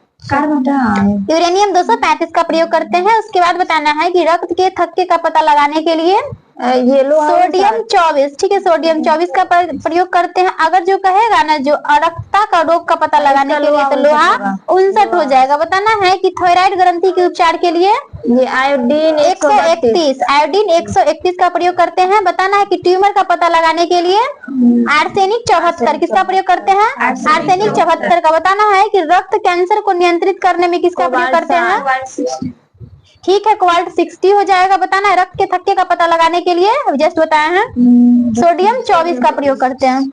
यूरेनियम 235 का प्रयोग करते हैं। उसके बाद बताना है कि रक्त के थक्के का पता लगाने के लिए सोडियम 24। ठीक है। सोडियम 24 का प्रयोग करते हैं। अगर जो कहेगा ना जो अरक्तता का रोग का पता लगाने के लिए तो लोहा 59 हो जाएगा। बताना है कि थायराइड ग्रंथि के उपचार के लिए आयोडीन 131 का प्रयोग करते हैं। बताना है कि ट्यूमर का पता लगाने के लिए आर्सेनिक 74 किसका प्रयोग करते हैं? आर्सेनिक 74 का। बताना है कि रक्त कैंसर को नियंत्रित करने में किसका प्रयोग करते हैं? ठीक है। क्वाल्ट 60 हो जाएगा। बताना है रक्त के थक्के का पता लगाने के लिए जस्ट बताया है सोडियम 24 का प्रयोग करते हैं।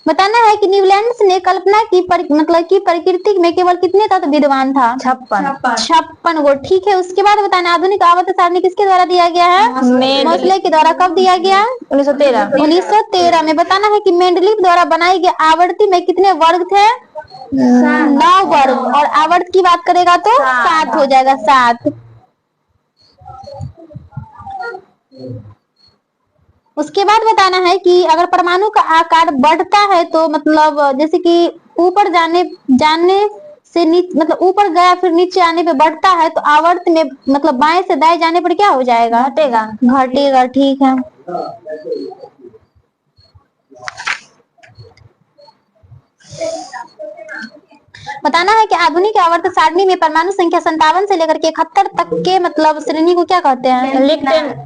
बताना है कि न्यूलैंड्स ने कल्पना की प्रकृति में केवल कितने तत्व विद्यमान था? 56 गो। ठीक है। उसके बाद बताना आधुनिक आवर्त सारणी किसके द्वारा दिया गया है? मोसले के द्वारा। कब दिया गया? 1913 में। बताना है कि मेंडलीव द्वारा बनाई गई आवर्ती में कितने वर्ग थे? 9 वर्ग। और आवर्त की बात करेगा तो 7 हो जाएगा। 7। उसके बाद बताना है कि अगर परमाणु का आकार बढ़ता है तो मतलब जैसे कि ऊपर जाने से नीचे मतलब ऊपर गया फिर नीचे आने पे बढ़ता है तो आवर्त में मतलब बाएं से दाएं जाने पर क्या हो जाएगा? घटेगा। ठीक है। बताना है कि आधुनिक आवर्त सारणी में परमाणु संख्या 57 से लेकर के 71 तक के मतलब श्रेणी को क्या कहते हैं?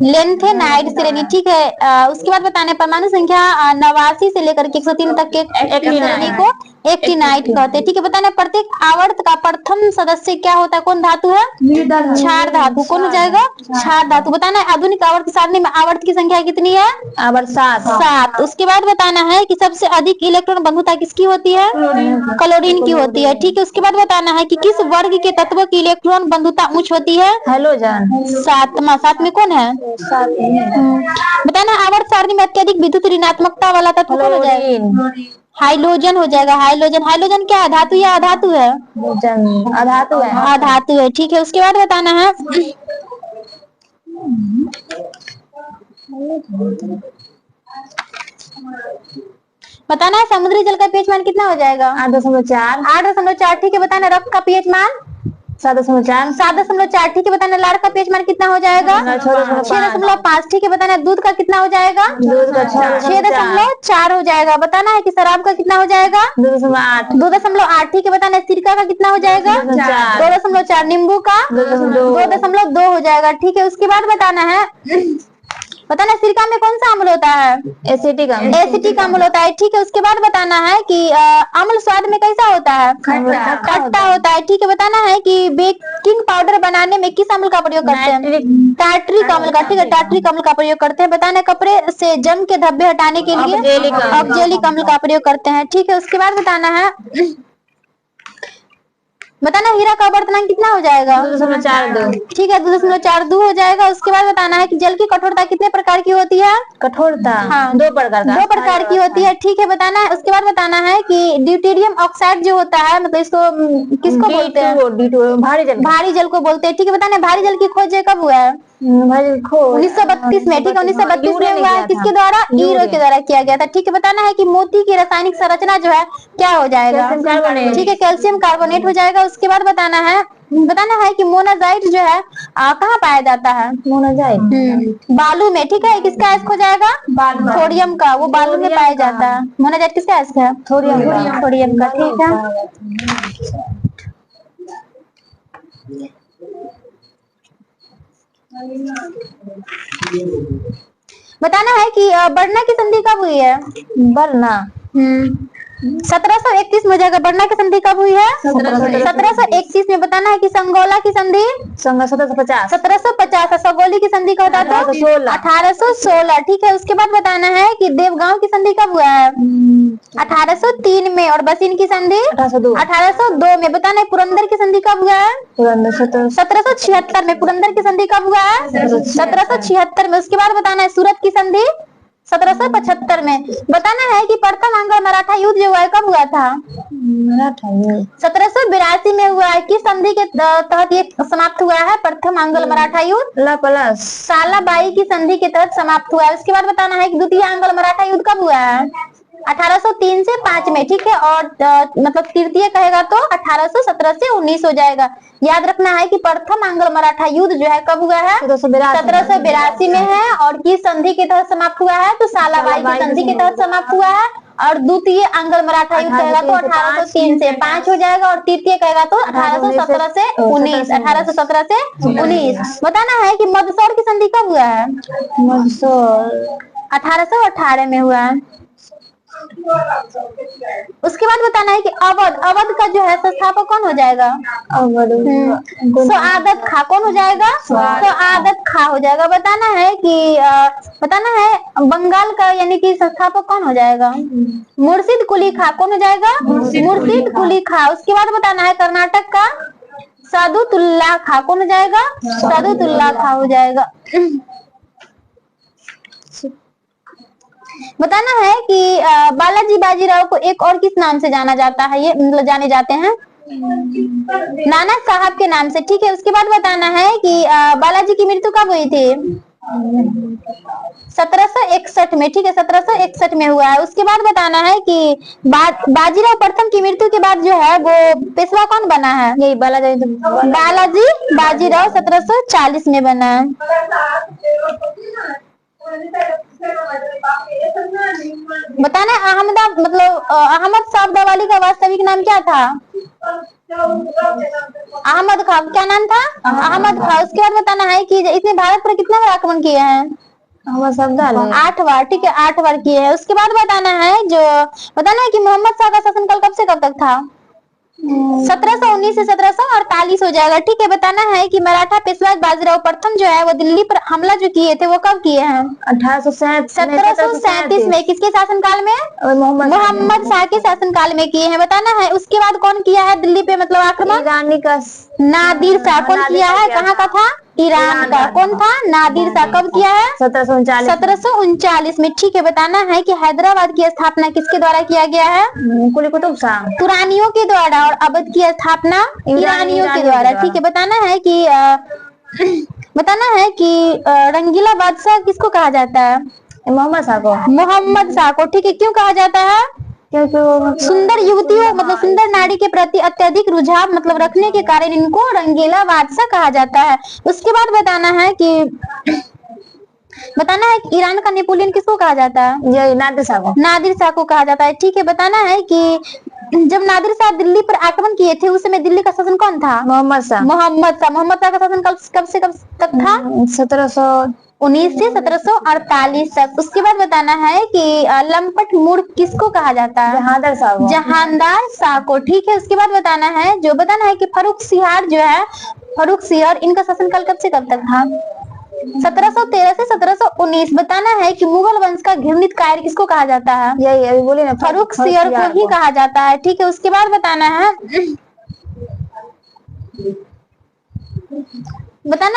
लेंथेनाइड श्रेणी। ठीक है, उसके बाद बताना है परमाणु संख्या 89 से लेकर के 103 तक के श्रेणी को एक्टिनाइड कहते हैं। ठीक है, बताना है प्रत्येक आवर्त का प्रथम सदस्य क्या होता है, कौन धातु है? क्षार धातु। कौन हो जाएगा? क्षार धातु। बताना है आधुनिक आवर्त सारणी में आवर्त की संख्या कितनी है? आवर्त 7। उसके बाद बताना है कि सबसे अधिक इलेक्ट्रॉन बंधुता किसकी होती है? क्लोरीन की होती है। ठीक है, उसके बाद बताना है कि किस वर्ग के तत्वों की इलेक्ट्रॉन बंधुता उच्च होती है? हेलोजन। 7 में कौन है? बताना आवर्त सारणी में अत्यधिक विद्युत ऋणात्मकता वाला तत्व कौन हो जाएगा? हाइड्रोजन हो जाएगा। हाइड्रोजन क्या है, धातु या अधातु है? अधातु है। अधातु है। ठीक है, उसके बाद बताना है बताना है समुद्री जल का पीएच मान कितना हो जाएगा? 8.4। 8.4। ठीक है, बताना रक्त का पीएच मान 7.4। 7.4। ठीक है, बताना लार का पीएच मान कितना हो जाएगा? 6.5। ठीक है, बताना दूध का कितना हो जाएगा? 6.4 हो जाएगा। बताना है कि शराब का कितना हो जाएगा? 2.8। 2.8। ठीक है, बताना सिरका का कितना हो जाएगा? 2.4। नींबू का 2.2 हो जाएगा। ठीक है, उसके बाद बताना है बताना सिरका में कौन सा अम्ल होता है? एसिटिक अम्ल होता है। ठीक है, उसके बाद बताना है कि अम्ल स्वाद में कैसा होता है? खट्टा होता है। ठीक है, बताना है कि बेकिंग पाउडर बनाने में किस अम्ल का प्रयोग करते हैं? टार्ट्रिक अम्ल का। ठीक है, टार्ट्रिक अम्ल का प्रयोग करते हैं। बताना है कपड़े से जंग के धब्बे हटाने के लिए ऑक्जेलिक अम्ल का प्रयोग करते हैं। ठीक है, उसके बाद बताना है बताना हीरा का अपवर्तनांक कितना हो जाएगा? 2.42। ठीक है, 2.42 हो जाएगा। उसके बाद बताना है कि जल की कठोरता कितने प्रकार की होती है? कठोरता हाँ 2 प्रकार की होती है। ठीक है, बताना है उसके बाद बताना है कि ड्यूटेरियम ऑक्साइड जो होता है मतलब इसको किसको बोलते हैं? भारी जल को बोलते हैं। ठीक है, बताना है भारी जल की खोज कब हुआ है? 1932 में। ठीक है, 1932 में हुआ है। किसके द्वारा? यूरो के द्वारा किया गया था। ठीक है, बताना है कि मोती की रासायनिक संरचना जो है क्या हो जाएगा? ठीक है, कैल्शियम कार्बोनेट हो जाएगा। उसके बाद बताना है कि मोनाजाइट जो है कहाँ पाया जाता है? मोनाजाइट बालू में। ठीक है, किसका एस्क हो जाएगा? थोरियम का। वो बालू में पाया जाता है। मोनाजाइट किसका एस्क है? थोरियम का। ठीक है, बताना है कि बर्ना की संधि कब हुई है? बर्ना 1731 में हो जाएगा। बर्ना की संधि कब हुई है? 1731 में। बताना है कि संगोला की संधि 1750। सगोली की संधि कब होता था? 1816। ठीक है, उसके बाद बताना है कि देवगांव की संधि कब हुआ है? 1803 में। और बसीन की संधि 1802 में। बताना है पुरंदर की संधि कब हुआ है? 1776 में। पुरंदर की संधि कब हुआ है? 1776 में। उसके बाद बताना है सूरत की संधि 1775 में। बताना है कि प्रथम आंग्ल मराठा युद्ध जो हुआ है कब हुआ था? 1782 में हुआ है। किस संधि के तहत ये समाप्त हुआ है? प्रथम आंग्ल मराठा युद्ध सालाबाई की संधि के तहत समाप्त हुआ है। उसके बाद बताना है कि द्वितीय आंग्ल मराठा युद्ध कब हुआ है? 1803 से 5 में। ठीक है, और मतलब तृतीय कहेगा तो 1817 से 19 हो जाएगा। याद रखना है कि प्रथम आंग्ल मराठा युद्ध जो है कब हुआ है? 1782 में है। और किस संधि के तहत समाप्त हुआ है? तो सालाबाई की संधि के तहत समाप्त हुआ है। और द्वितीय आंग्ल मराठा युद्ध कहेगा तो 1803 से 5 हो जाएगा। और तृतीय कहेगा तो 1817 से 19। 1817 से 19। बताना है कि मदसौर की संधि कब हुआ है? 1818 में हुआ है। उसके बाद बताना है कि अवध का जो है संस्थापक कौन हो जाएगा? आदत खा कौन हो जाएगा? आदत खा हो जाएगा। बताना है कि बंगाल का यानी कि संस्थापक कौन हो जाएगा? मुर्शिद कुली खा कौन हो जाएगा? मुर्शिद कुली खा। उसके बाद बताना है कर्नाटक का सादुतुल्लाह खा कौन हो जाएगा? सादुतुल्लाह खा हो जाएगा। बताना है कि बालाजी बाजीराव को एक और किस नाम से जाना जाता है? ये मतलब जाने जाते हैं नाना साहब के नाम से। ठीक है, उसके बाद बताना है कि बालाजी की मृत्यु कब हुई थी? 1761 में। ठीक है, 1761 में हुआ है। उसके बाद बताना है कि बाजीराव प्रथम की मृत्यु के बाद जो है वो पेशवा कौन बना है? यही बालाजी बाजीराव 1740 में बना है। बताना अहमद शाह अब्दावाली का वास्तविक नाम क्या था? अहमद खां, क्या नाम था? अहमद खां। उसके बाद बताना है कि इसने भारत पर कितना बार आक्रमण किया है? 8 बार, ठीक है 8 बार किए हैं। उसके बाद बताना है कि मोहम्मद शाह का शासनकाल कब से कब तक था? 1719 से 1748 हो जाएगा, ठीक है। बताना है कि मराठा पेशवा बाजीराव प्रथम जो है वो दिल्ली पर हमला जो किए थे वो कब किए हैं? 1737 में। किसके शासनकाल में? मोहम्मद शाह के शासनकाल में किए हैं। बताना है उसके बाद कौन किया है दिल्ली पे मतलब आक्रमण? ईरानी का नादिर शाह। कौन किया है? कहाँ का था? ईरान का। कौन था? नादिर शाह। कब किया है? 1739 में, ठीक है। बताना है कि हैदराबाद की स्थापना किसके द्वारा किया गया है? कुली कुतुब शाह। तुरानियों के द्वारा। और अवध की स्थापना ईरानियों के द्वारा, ठीक है। बताना है कि रंगीला बादशाह किसको कहा जाता है? मोहम्मद शाह को। मोहम्मद शाह को, ठीक है। क्यों कहा जाता है? क्योंकि वो सुंदर युवतियों मतलब सुंदर नारी के प्रति अत्यधिक रुझाव मतलब रखने के कारण इनको रंगीला बादशाह कहा जाता है। उसके बाद बताना है कि ईरान का नेपोलियन किसको कहा जाता है? ये नादिर शाह को। नादिर शाह को कहा जाता है, ठीक है। बताना है कि जब नादिर शाह दिल्ली पर आक्रमण किए थे उस समय दिल्ली का शासन कौन था? मोहम्मद शाह। मोहम्मद शाह का शासन कब से कब तक था? 1719 से 1748 तक। उसके बाद बताना है कि लंपट मूर्ख किसको कहा जाता है? जहांदार शाह को, ठीक है। उसके बाद बताना है कि फर्रुख सियार इनका शासनकाल कब से कब तक था? 1713 से 1719। बताना है कि मुगल वंश का घृणित कायर किसको कहा जाता है? यही अभी बोली ना, फर्रुख सियार को ही कहा जाता है, ठीक है। उसके बाद बताना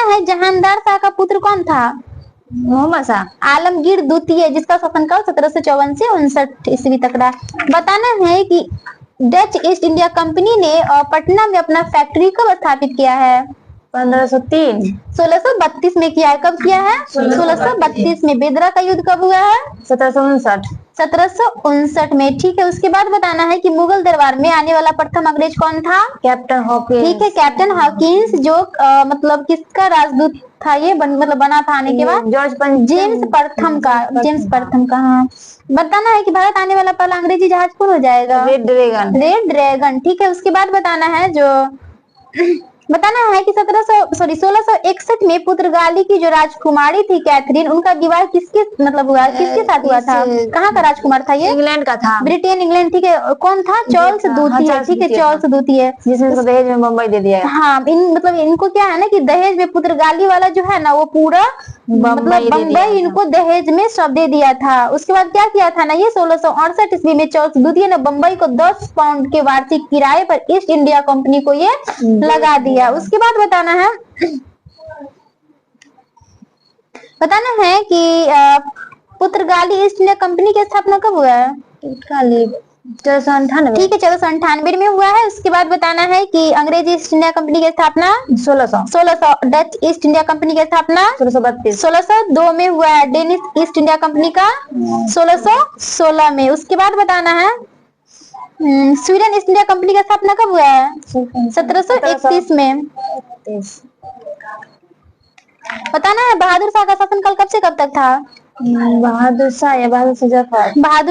है जहांदार शाह का पुत्र कौन था? मोहम्मद शाह। आलमगीर द्वितीय, जिसका शासनकाल 1754 से 59 ईस्वी तक रहा। बताना है कि डच ईस्ट इंडिया कंपनी ने पटना में अपना फैक्ट्री कब स्थापित किया है? 1503। 1632 में किया है। कब किया है? 1632 में। बेदरा का युद्ध कब हुआ है? 1759 में, ठीक है। उसके बाद बताना है कि मुगल दरबार में आने वाला प्रथम अंग्रेज कौन था? कैप्टन हॉकिंस, ठीक है। कैप्टन हॉकिंस जो मतलब किसका राजदूत था? ये बना था आने के बाद जेम्स प्रथम का। हाँ। बताना है कि भारत आने वाला पहला अंग्रेजी जहाज कौन हो जाएगा? रेड ड्रैगन, ठीक है। उसके बाद बताना है कि 1661 में पुर्तगाली की जो राजकुमारी थी कैथरीन, उनका विवाह किसके साथ हुआ था? कहाँ का राजकुमार था ये? इंग्लैंड का था। ब्रिटेन, इंग्लैंड, ठीक है। कौन था? चार्ल्स द्वितीय, ठीक है। चार्ल्स द्वितीय, जिसने उसको दहेज में बम्बई दे दिया। हाँ। इनको क्या है ना कि दहेज में पुर्तगाली वाला जो है ना वो पूरा बम्बई इनको दहेज में सब दे दिया था। उसके बाद क्या किया था ना, ये 1668 ईस्वी में चार्ल्स द्वितीय ने बम्बई को 10 पाउंड के वार्षिक किराए पर ईस्ट इंडिया कंपनी को ये लगा दिया। उसके बाद बताना है कि पुर्तगाली ईस्ट इंडिया कंपनी की स्थापना कब हुआ है? 1498, ठीक है 1498 में हुआ है। उसके बाद बताना है कि अंग्रेजी ईस्ट इंडिया कंपनी की स्थापना 1600। डच ईस्ट इंडिया कंपनी की स्थापना 1602 में हुआ है। डेनिश ईस्ट इंडिया कंपनी का 1616 में। उसके बाद बताना है स्वीडन ईस्ट इंडिया कंपनी की स्थापना कब हुआ है? 1731 में। बताना है बहादुर शाह का शासनकाल कब से कब तक था? बहादुर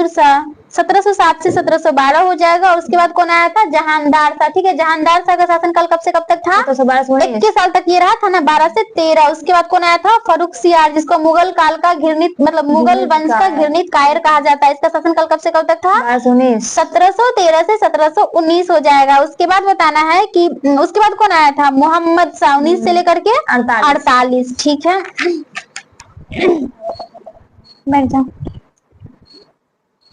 शाह 1707 से 1712 हो जाएगा। और उसके बाद कौन आया था? जहांदार शाह, ठीक है। जहांदार शाह का शासनकाल कब से कब तक था? 21 साल तक ये रहा था ना, 12 से 13। उसके बाद कौन आया था? फर्रुख सियार, जिसको मुगल काल का घृणित मुगल वंश का घृणित कायर कहा जाता है। इसका शासनकाल कब से कब तक था? 1713 से 1719 हो जाएगा। उसके बाद बताना है कि उसके बाद कौन आया था? मोहम्मद शाह 19 से लेकर के 48, ठीक है। बैठ जाओ।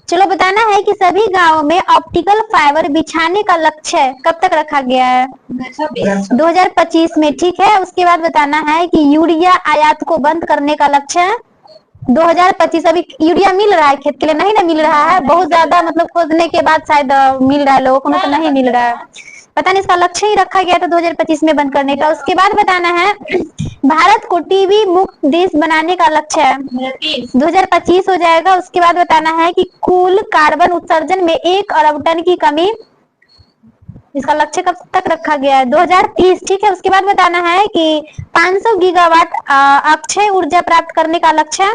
चलो बताना है कि सभी गांवों में ऑप्टिकल फाइबर बिछाने का लक्ष्य कब तक रखा गया है? 2025 में, ठीक है। उसके बाद बताना है कि यूरिया आयात को बंद करने का लक्ष्य 2025। अभी यूरिया मिल रहा है खेत के लिए? नहीं ना मिल रहा है, बहुत ज्यादा खोदने के बाद शायद मिल रहा है, लोगों को तो नहीं मिल रहा है। पता नहीं, इसका लक्ष्य ही रखा गया था 2025 में बंद करने का। उसके बाद बताना है भारत को टीबी मुक्त देश बनाने का लक्ष्य है 2025 हो जाएगा। उसके बाद बताना है कि कुल कार्बन उत्सर्जन में 1 अरब टन की कमी, इसका लक्ष्य कब तक रखा गया है? 2030, ठीक है। उसके बाद बताना है कि 500 गीगावाट अक्षय ऊर्जा प्राप्त करने का लक्ष्य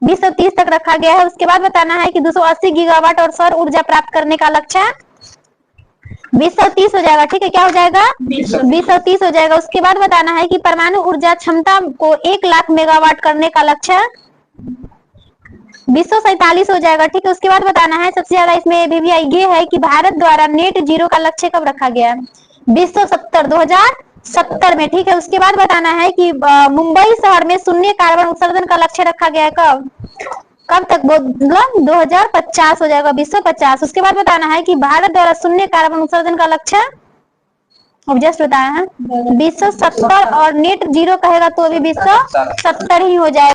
2030 तक रखा गया है। उसके बाद बताना है कि 280 गीगावाट और सौर ऊर्जा प्राप्त करने का लक्ष्य 2030 हो जाएगा। ठीक है, क्या हो जाएगा? 2030 हो जाएगा। उसके बाद बताना है कि परमाणु ऊर्जा क्षमता को 1 लाख मेगावाट करने का लक्ष्य 2047 हो जाएगा। ठीक है, उसके बाद बताना है सबसे ज्यादा इसमें भी ये है कि भारत द्वारा नेट जीरो का लक्ष्य कब रखा गया है? 2070 में। ठीक है, उसके बाद बताना है कि मुंबई शहर में शून्य कार्बन उत्सर्जन का लक्ष्य रखा गया है कब तक? मतलब 2050 हो जाएगा, 2050। उसके बाद बताना है कि भारत द्वारा शून्य कार्बन उत्सर्जन का लक्ष्य अब जस्ट बताया है 2070 और नेट जीरो कहेगा तो भी 2070 ही हो जाएगा।